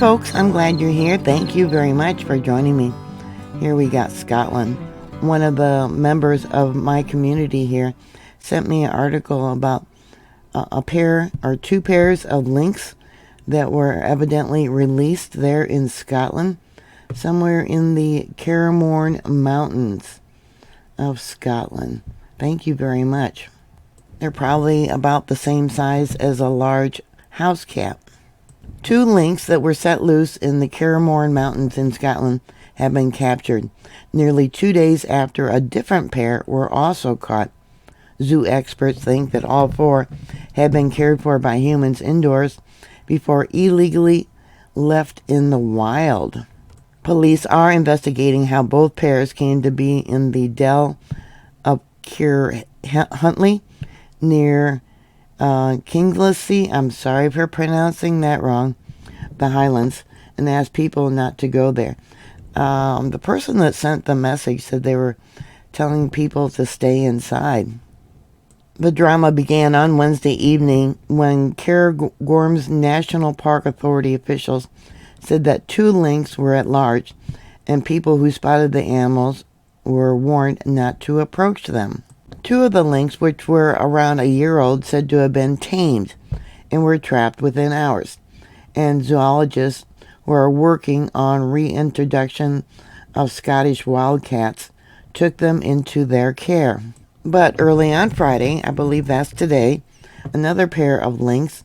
folks, I'm glad you're here. Thank you very much for joining me. Here we got Scotland. One of the members of my community here sent me an article about a pair or two pairs of lynx that were evidently released there in Scotland, somewhere in the Cairngorms mountains of Scotland. Thank you very much. They're probably about the same size as a large house cat. Two lynx that were set loose in the Cairngorms mountains in Scotland have been captured, nearly 2 days after a different pair were also caught. Zoo experts think that all four had been cared for by humans indoors before illegally left in the wild. Police are investigating how both pairs came to be in the Dell of Huntley near Kinglesey, I'm sorry for pronouncing that wrong, the Highlands, and asked people not to go there. The person that sent the message said they were telling people to stay inside. The drama began on Wednesday evening when Cairngorms National Park Authority officials said that two lynx were at large, and people who spotted the animals were warned not to approach them. Two of the lynx, which were around a year old, said to have been tamed and were trapped within hours, and zoologists who are working on reintroduction of Scottish wildcats took them into their care. But early on Friday, I believe that's today, another pair of lynx,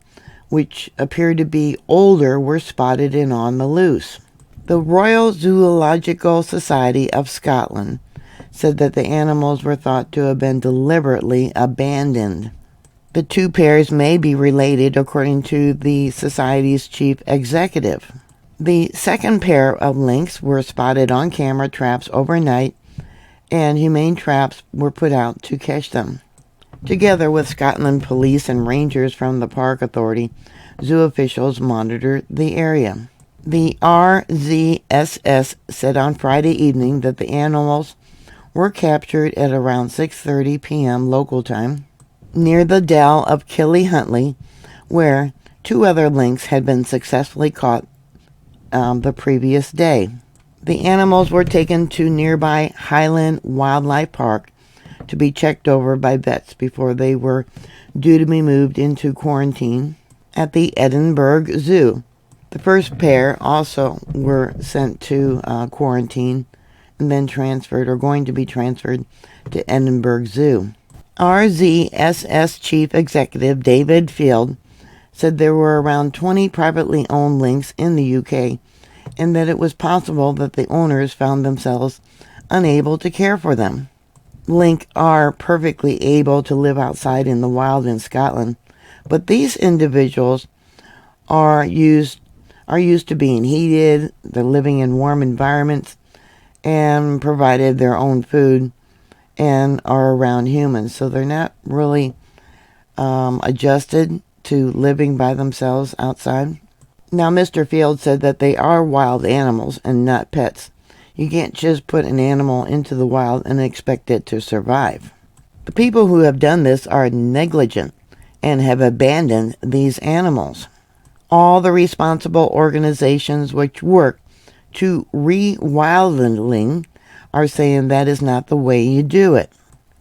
which appeared to be older, were spotted and on the loose. The Royal Zoological Society of Scotland said that the animals were thought to have been deliberately abandoned. The two pairs may be related, according to the Society's chief executive. The second pair of lynx were spotted on camera traps overnight, and humane traps were put out to catch them. Together with Scotland police and rangers from the park authority, zoo officials monitored the area. The RZSS said on Friday evening that the animals were captured at around 6:30 p.m. local time near the Dell of Huntley, where two other lynx had been successfully caught the previous day. The animals were taken to nearby Highland Wildlife Park to be checked over by vets before they were due to be moved into quarantine at the Edinburgh Zoo. The first pair also were sent to quarantine and then transferred, or going to be transferred, to Edinburgh Zoo. RZSS Chief Executive David Field said there were around 20 privately owned lynx in the UK, and that it was possible that the owners found themselves unable to care for them. Lynx are perfectly able to live outside in the wild in Scotland, but these individuals are used to being heated, they're living in warm environments, and provided their own food and are around humans. So they're not really adjusted to living by themselves outside. Now, Mr. Field said that they are wild animals and not pets. You can't just put an animal into the wild and expect it to survive. The people who have done this are negligent and have abandoned these animals. All the responsible organizations which work to rewilding are saying that is not the way you do it.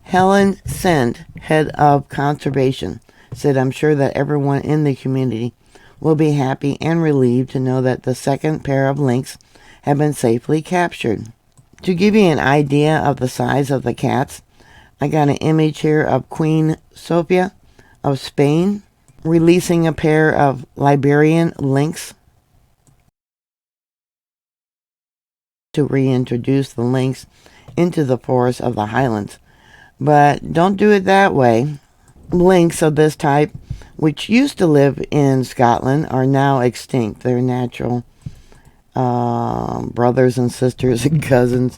Helen Send, head of conservation, said, "I'm sure that everyone in the community will be happy and relieved to know that the second pair of lynx have been safely captured." To give you an idea of the size of the cats, I got an image here of Queen Sofia of Spain releasing a pair of Liberian lynx to reintroduce the lynx into the forests of the Highlands. But don't do it that way. Lynx of this type, which used to live in Scotland, are now extinct. They're natural brothers and sisters and cousins.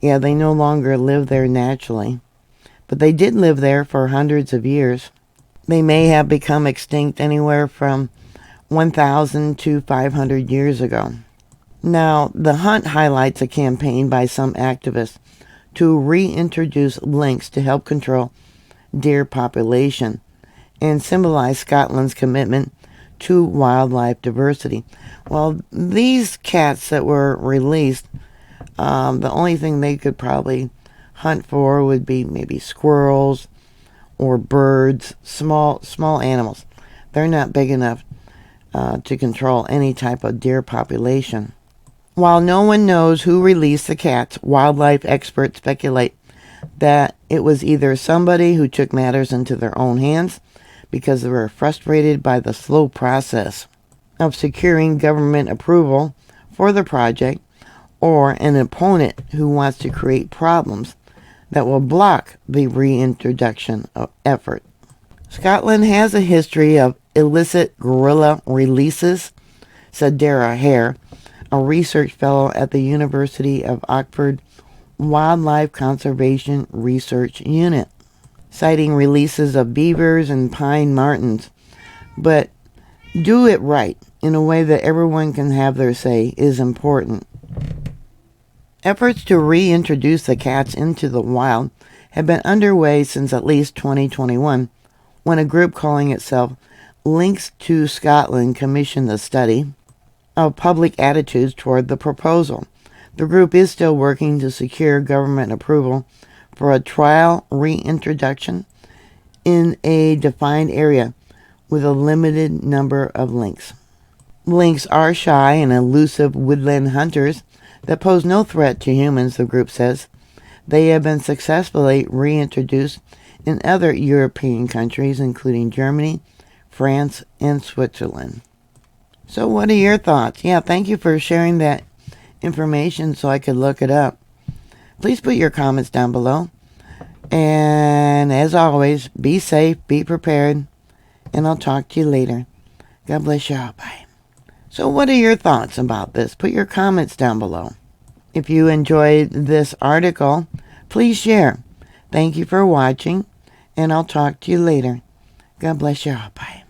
Yeah, they no longer live there naturally. But they did live there for hundreds of years. They may have become extinct anywhere from 1,000 to 500 years ago. Now, the hunt highlights a campaign by some activists to reintroduce lynx to help control deer population and symbolize Scotland's commitment to wildlife diversity. Well, these cats that were released, the only thing they could probably hunt for would be maybe squirrels or birds, small animals. They're not big enough to control any type of deer population. While no one knows who released the cats, wildlife experts speculate that it was either somebody who took matters into their own hands because they were frustrated by the slow process of securing government approval for the project, or an opponent who wants to create problems that will block the reintroduction effort. Scotland has a history of illicit gorilla releases, said Dara Hare, a research fellow at the University of Oxford Wildlife Conservation Research Unit, citing releases of beavers and pine martens. But do it right in a way that everyone can have their say is important. Efforts to reintroduce the cats into the wild have been underway since at least 2021, when a group calling itself Lynx to Scotland commissioned the study of public attitudes toward the proposal. The group is still working to secure government approval for a trial reintroduction in a defined area with a limited number of lynx. Lynx are shy and elusive woodland hunters that pose no threat to humans, the group says. They have been successfully reintroduced in other European countries, including Germany, France, and Switzerland. So what are your thoughts? Yeah, thank you for sharing that information so I could look it up. Please put your comments down below. And as always, be safe, be prepared, and I'll talk to you later. God bless y'all. Bye. So what are your thoughts about this? Put your comments down below. If you enjoyed this article, please share. Thank you for watching, and I'll talk to you later. God bless y'all. Bye.